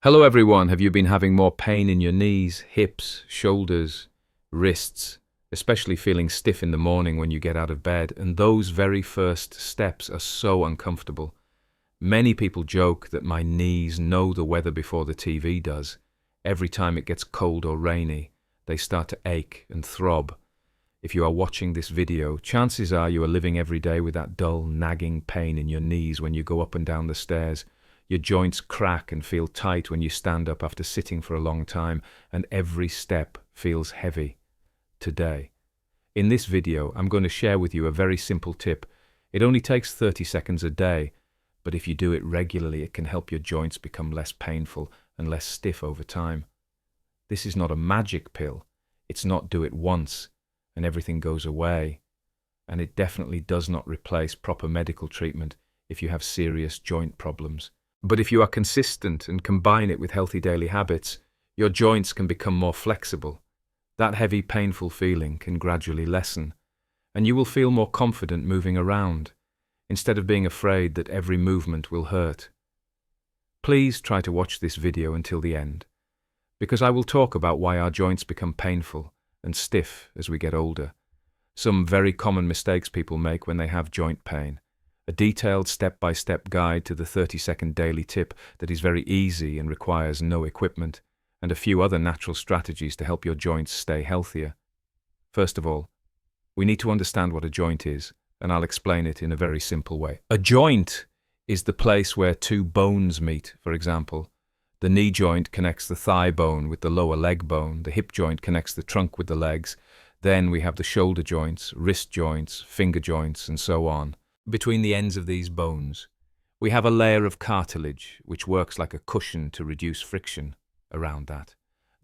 Hello everyone, have you been having more pain in your knees, hips, shoulders, wrists, especially feeling stiff in the morning when you get out of bed? And those very first steps are so uncomfortable. Many people joke that my knees know the weather before the TV does. Every time it gets cold or rainy, they start to ache and throb. If you are watching this video, chances are you are living every day with that dull, nagging pain in your knees when you go up and down the stairs. Your joints crack and feel tight when you stand up after sitting for a long time, and every step feels heavy. Today, in this video, I'm going to share with you a very simple tip. It only takes 30 seconds a day, but if you do it regularly, it can help your joints become less painful and less stiff over time. This is not a magic pill. It's not do it once and everything goes away. And it definitely does not replace proper medical treatment if you have serious joint problems. But if you are consistent and combine it with healthy daily habits, your joints can become more flexible. That heavy, painful feeling can gradually lessen, and you will feel more confident moving around, instead of being afraid that every movement will hurt. Please try to watch this video until the end, because I will talk about why our joints become painful and stiff as we get older. Some very common mistakes people make when they have joint pain. A detailed step-by-step guide to the 30-second daily tip that is very easy and requires no equipment, and a few other natural strategies to help your joints stay healthier. First of all, we need to understand what a joint is, and I'll explain it in a very simple way. A joint is the place where two bones meet. For example, the knee joint connects the thigh bone with the lower leg bone, the hip joint connects the trunk with the legs, then we have the shoulder joints, wrist joints, finger joints, and so on. Between the ends of these bones, we have a layer of cartilage, which works like a cushion to reduce friction around that.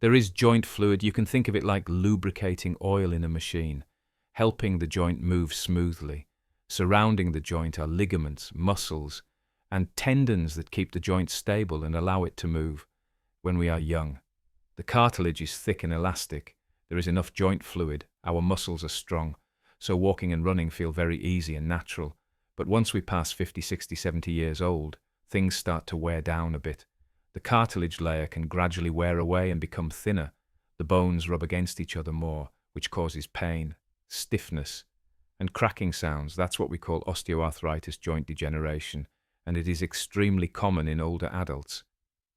There is joint fluid. You can think of it like lubricating oil in a machine, helping the joint move smoothly. Surrounding the joint are ligaments, muscles, and tendons that keep the joint stable and allow it to move. When we are young, the cartilage is thick and elastic. There is enough joint fluid. Our muscles are strong, so walking and running feel very easy and natural. But once we pass 50, 60, 70 years old, things start to wear down a bit. The cartilage layer can gradually wear away and become thinner. The bones rub against each other more, which causes pain, stiffness, and cracking sounds. That's what we call osteoarthritis, joint degeneration, and it is extremely common in older adults.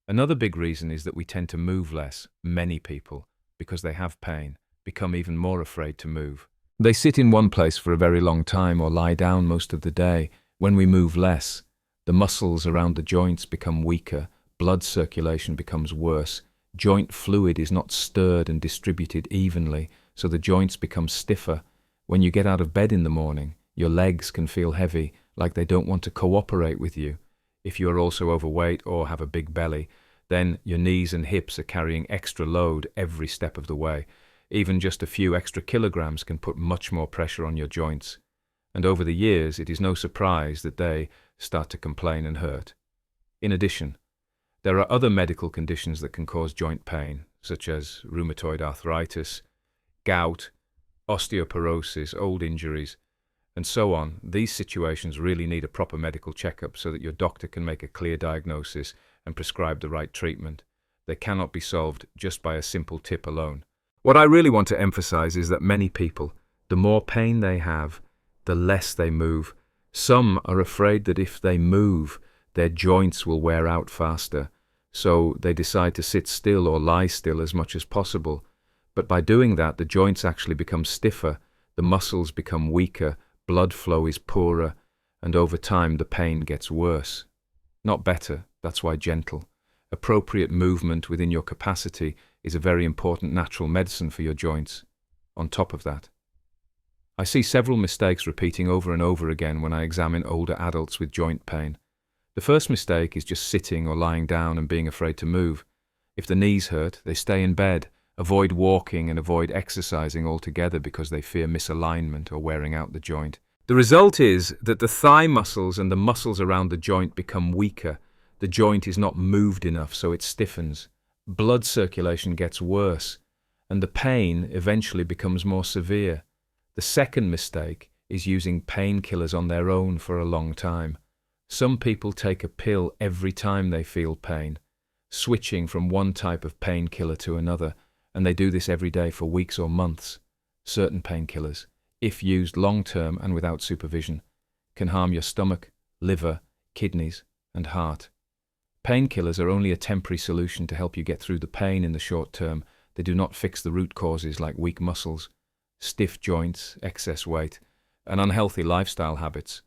Another big reason is that we tend to move less. Many people, because they have pain, become even more afraid to move. They sit in one place for a very long time or lie down most of the day. When we move less, the muscles around the joints become weaker, blood circulation becomes worse, joint fluid is not stirred and distributed evenly, so the joints become stiffer. When you get out of bed in the morning, your legs can feel heavy, like they don't want to cooperate with you. If you are also overweight or have a big belly, then your knees and hips are carrying extra load every step of the way. Even just a few extra kilograms can put much more pressure on your joints. And over the years, it is no surprise that they start to complain and hurt. In addition, there are other medical conditions that can cause joint pain, such as rheumatoid arthritis, gout, osteoporosis, old injuries, and so on. These situations really need a proper medical checkup so that your doctor can make a clear diagnosis and prescribe the right treatment. They cannot be solved just by a simple tip alone. What I really want to emphasize is that many people, the more pain they have, the less they move. Some are afraid that if they move, their joints will wear out faster, so they decide to sit still or lie still as much as possible. But by doing that, the joints actually become stiffer, the muscles become weaker, blood flow is poorer, and over time the pain gets worse. Not better, that's why gentle. Appropriate movement within your capacity is a very important natural medicine for your joints. On top of that, I see several mistakes repeating over and over again when I examine older adults with joint pain. The first mistake is just sitting or lying down and being afraid to move. If the knees hurt, they stay in bed, avoid walking and avoid exercising altogether because they fear misalignment or wearing out the joint. The result is that the thigh muscles and the muscles around the joint become weaker. The joint is not moved enough, so it stiffens. Blood circulation gets worse, and the pain eventually becomes more severe. The second mistake is using painkillers on their own for a long time. Some people take a pill every time they feel pain. switching from one type of painkiller to another, and they do this every day for weeks or months. Certain painkillers, if used long-term and without supervision, can harm your stomach, liver, kidneys, and heart. Painkillers are only a temporary solution to help you get through the pain in the short term. They do not fix the root causes like weak muscles, stiff joints, excess weight, and unhealthy lifestyle habits.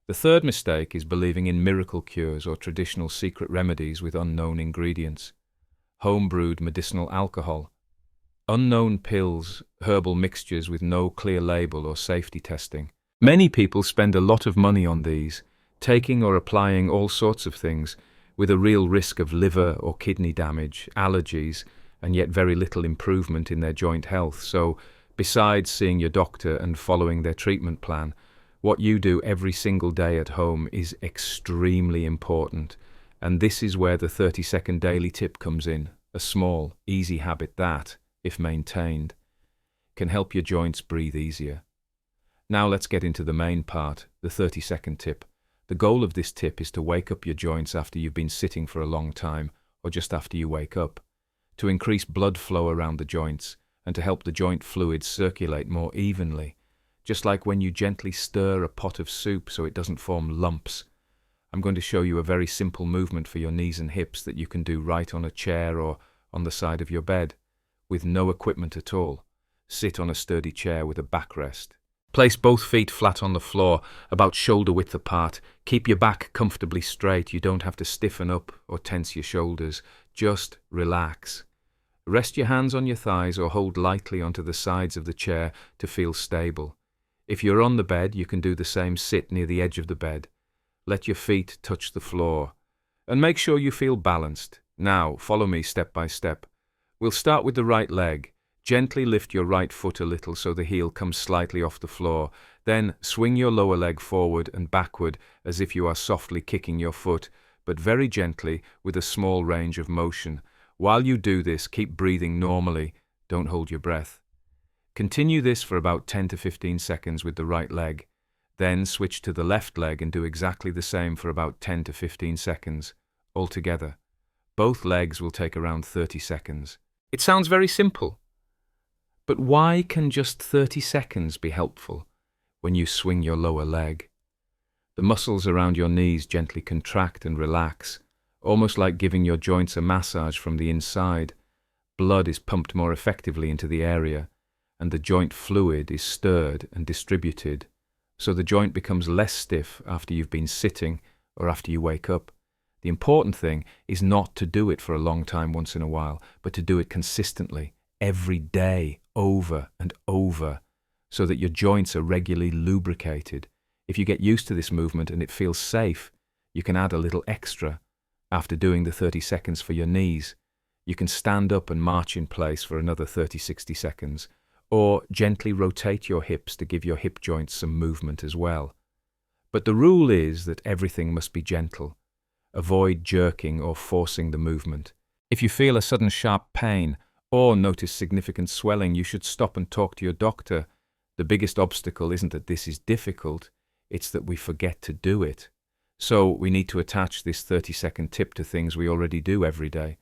The third mistake is believing in miracle cures or traditional secret remedies with unknown ingredients. Home-brewed medicinal alcohol, unknown pills, herbal mixtures with no clear label or safety testing. Many people spend a lot of money on these, taking or applying all sorts of things, with a real risk of liver or kidney damage, allergies, and yet very little improvement in their joint health. So, besides seeing your doctor and following their treatment plan, what you do every single day at home is extremely important. And this is where the 30-second daily tip comes in. A small, easy habit that, if maintained, can help your joints breathe easier. Now let's get into the main part, the 30-second tip. The goal of this tip is to wake up your joints after you've been sitting for a long time, or just after you wake up, to increase blood flow around the joints, and to help the joint fluids circulate more evenly, just like when you gently stir a pot of soup so it doesn't form lumps. I'm going to show you a very simple movement for your knees and hips that you can do right on a chair or on the side of your bed, with no equipment at all. Sit on a sturdy chair with a backrest. Place both feet flat on the floor, about shoulder width apart. Keep your back comfortably straight. You don't have to stiffen up or tense your shoulders. Just relax. Rest your hands on your thighs or hold lightly onto the sides of the chair to feel stable. If you're on the bed, you can do the same. Sit near the edge of the bed. Let your feet touch the floor. And make sure you feel balanced. Now, follow me step by step. We'll start with the right leg. Gently lift your right foot a little so the heel comes slightly off the floor. Then swing your lower leg forward and backward as if you are softly kicking your foot, but very gently with a small range of motion. While you do this, keep breathing normally. Don't hold your breath. Continue this for about 10 to 15 seconds with the right leg. Then switch to the left leg and do exactly the same for about 10 to 15 seconds, altogether. Both legs will take around 30 seconds. It sounds very simple. But why can just 30 seconds be helpful when you swing your lower leg? The muscles around your knees gently contract and relax, almost like giving your joints a massage from the inside. Blood is pumped more effectively into the area, and the joint fluid is stirred and distributed, so the joint becomes less stiff after you've been sitting or after you wake up. The important thing is not to do it for a long time once in a while, but to do it consistently, every day, over and over, so that your joints are regularly lubricated. If you get used to this movement and it feels safe, you can add a little extra. After doing the 30 seconds for your knees, you can stand up and march in place for another 30-60 seconds, or gently rotate your hips to give your hip joints some movement as well. But the rule is that everything must be gentle. Avoid jerking or forcing the movement. If you feel a sudden sharp pain or notice significant swelling, you should stop and talk to your doctor. The biggest obstacle isn't that this is difficult, it's that we forget to do it. So we need to attach this 30-second tip to things we already do every day.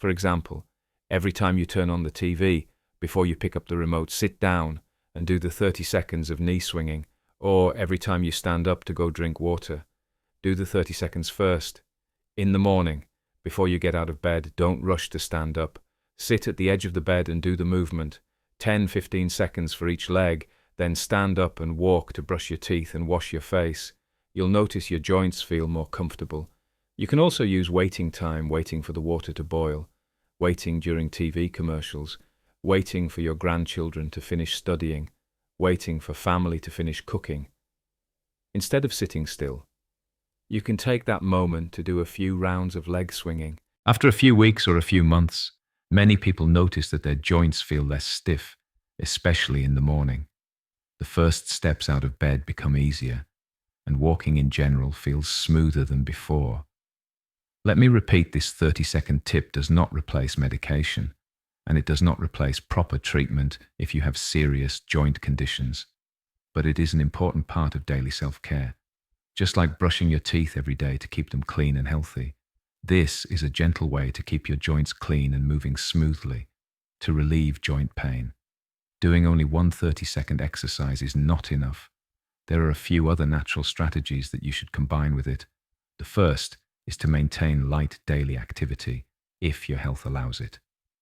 For example, every time you turn on the TV, before you pick up the remote, sit down and do the 30 seconds of knee swinging, or every time you stand up to go drink water, do the 30 seconds first. In the morning, before you get out of bed, don't rush to stand up. Sit at the edge of the bed and do the movement, 10-15 seconds for each leg, then stand up and walk to brush your teeth and wash your face. You'll notice your joints feel more comfortable. You can also use waiting time, waiting for the water to boil, waiting during TV commercials, waiting for your grandchildren to finish studying, waiting for family to finish cooking. Instead of sitting still, you can take that moment to do a few rounds of leg swinging. After a few weeks or a few months, many people notice that their joints feel less stiff, especially in the morning. The first steps out of bed become easier, and walking in general feels smoother than before. Let me repeat, this 30-second tip does not replace medication, and it does not replace proper treatment if you have serious joint conditions. But it is an important part of daily self-care, just like brushing your teeth every day to keep them clean and healthy. This is a gentle way to keep your joints clean and moving smoothly to relieve joint pain. Doing only one 30-second exercise is not enough. There are a few other natural strategies that you should combine with it. The first is to maintain light daily activity, if your health allows it.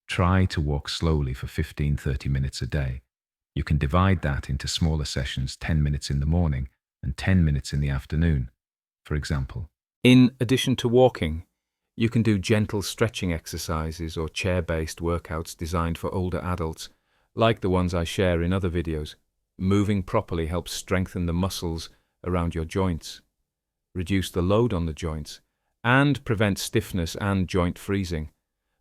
Try to walk slowly for 15-30 minutes a day. You can divide that into smaller sessions, 10 minutes in the morning and 10 minutes in the afternoon, for example. In addition to walking, you can do gentle stretching exercises or chair-based workouts designed for older adults, like the ones I share in other videos. Moving properly helps strengthen the muscles around your joints, reduce the load on the joints, and prevent stiffness and joint freezing.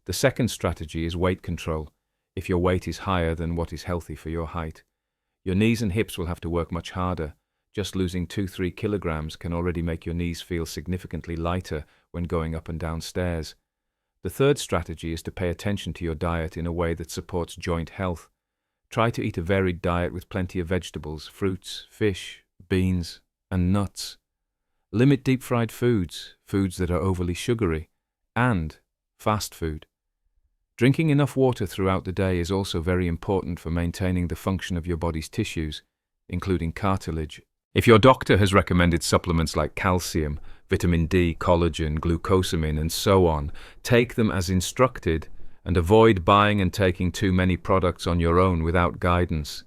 The second strategy is weight control. If your weight is higher than what is healthy for your height, your knees and hips will have to work much harder. Just losing 2-3 kilograms can already make your knees feel significantly lighter when going up and down stairs. The third strategy is to pay attention to your diet in a way that supports joint health. Try to eat a varied diet with plenty of vegetables, fruits, fish, beans, and nuts. Limit deep-fried foods, foods that are overly sugary, and fast food. Drinking enough water throughout the day is also very important for maintaining the function of your body's tissues, including cartilage. If your doctor has recommended supplements like calcium, vitamin D, collagen, glucosamine, and so on, take them as instructed and avoid buying and taking too many products on your own without guidance.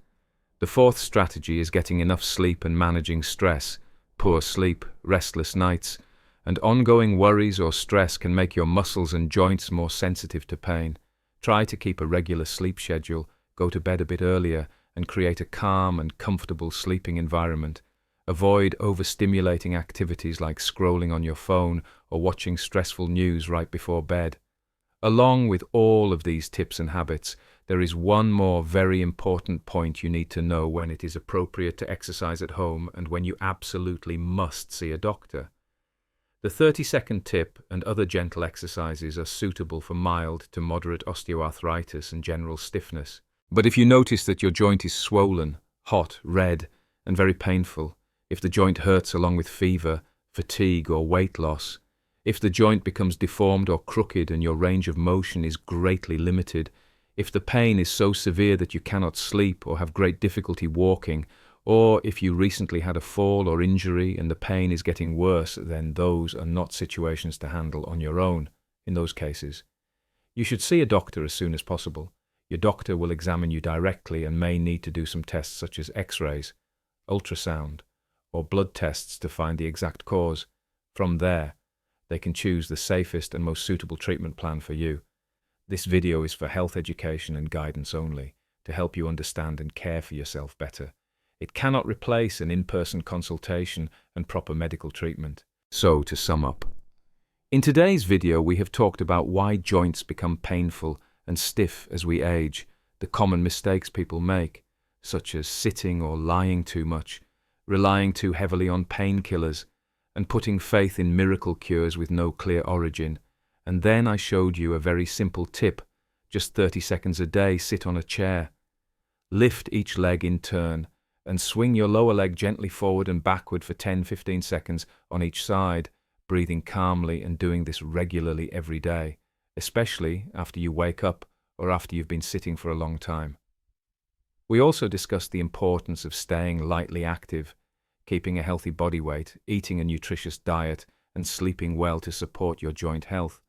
The fourth strategy is getting enough sleep and managing stress. Poor sleep, restless nights, and ongoing worries or stress can make your muscles and joints more sensitive to pain. Try to keep a regular sleep schedule, go to bed a bit earlier, and create a calm and comfortable sleeping environment. Avoid overstimulating activities like scrolling on your phone or watching stressful news right before bed. Along with all of these tips and habits, there is one more very important point you need to know when it is appropriate to exercise at home and when you absolutely must see a doctor. The 30-second tip and other gentle exercises are suitable for mild to moderate osteoarthritis and general stiffness. But if you notice that your joint is swollen, hot, red, and very painful, if the joint hurts along with fever, fatigue, or weight loss, if the joint becomes deformed or crooked and your range of motion is greatly limited, if the pain is so severe that you cannot sleep or have great difficulty walking, or if you recently had a fall or injury and the pain is getting worse, then those are not situations to handle on your own. In those cases, you should see a doctor as soon as possible. Your doctor will examine you directly and may need to do some tests such as X-rays, ultrasound, or blood tests to find the exact cause. From there, they can choose the safest and most suitable treatment plan for you. This video is for health education and guidance only, to help you understand and care for yourself better. It cannot replace an in-person consultation and proper medical treatment. So, to sum up, in today's video we have talked about why joints become painful and stiff as we age, the common mistakes people make, such as sitting or lying too much, relying too heavily on painkillers, and putting faith in miracle cures with no clear origin. And then I showed you a very simple tip. Just 30 seconds a day, sit on a chair. Lift each leg in turn and swing your lower leg gently forward and backward for 10-15 seconds on each side, breathing calmly and doing this regularly every day, especially after you wake up or after you've been sitting for a long time. We also discussed the importance of staying lightly active, keeping a healthy body weight, eating a nutritious diet, and sleeping well to support your joint health.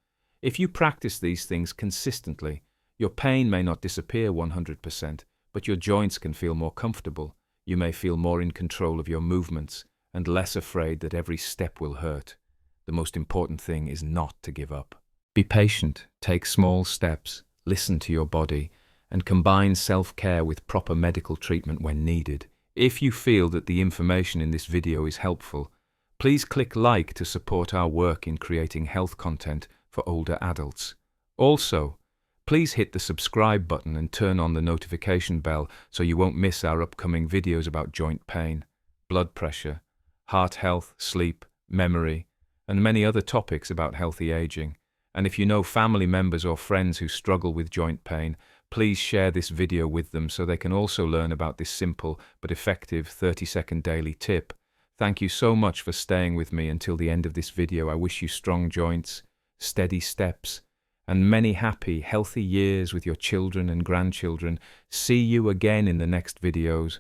If you practice these things consistently, your pain may not disappear 100%, but your joints can feel more comfortable. You may feel more in control of your movements and less afraid that every step will hurt. The most important thing is not to give up. Be patient, take small steps, listen to your body, and combine self-care with proper medical treatment when needed. If you feel that the information in this video is helpful, please click like to support our work in creating health content for older adults. Also, please hit the subscribe button and turn on the notification bell so you won't miss our upcoming videos about joint pain, blood pressure, heart health, sleep, memory, and many other topics about healthy aging. And if you know family members or friends who struggle with joint pain, please share this video with them so they can also learn about this simple but effective 30-second daily tip. Thank you so much for staying with me until the end of this video. I wish you strong joints, steady steps, and many happy, healthy years with your children and grandchildren. See you again in the next videos.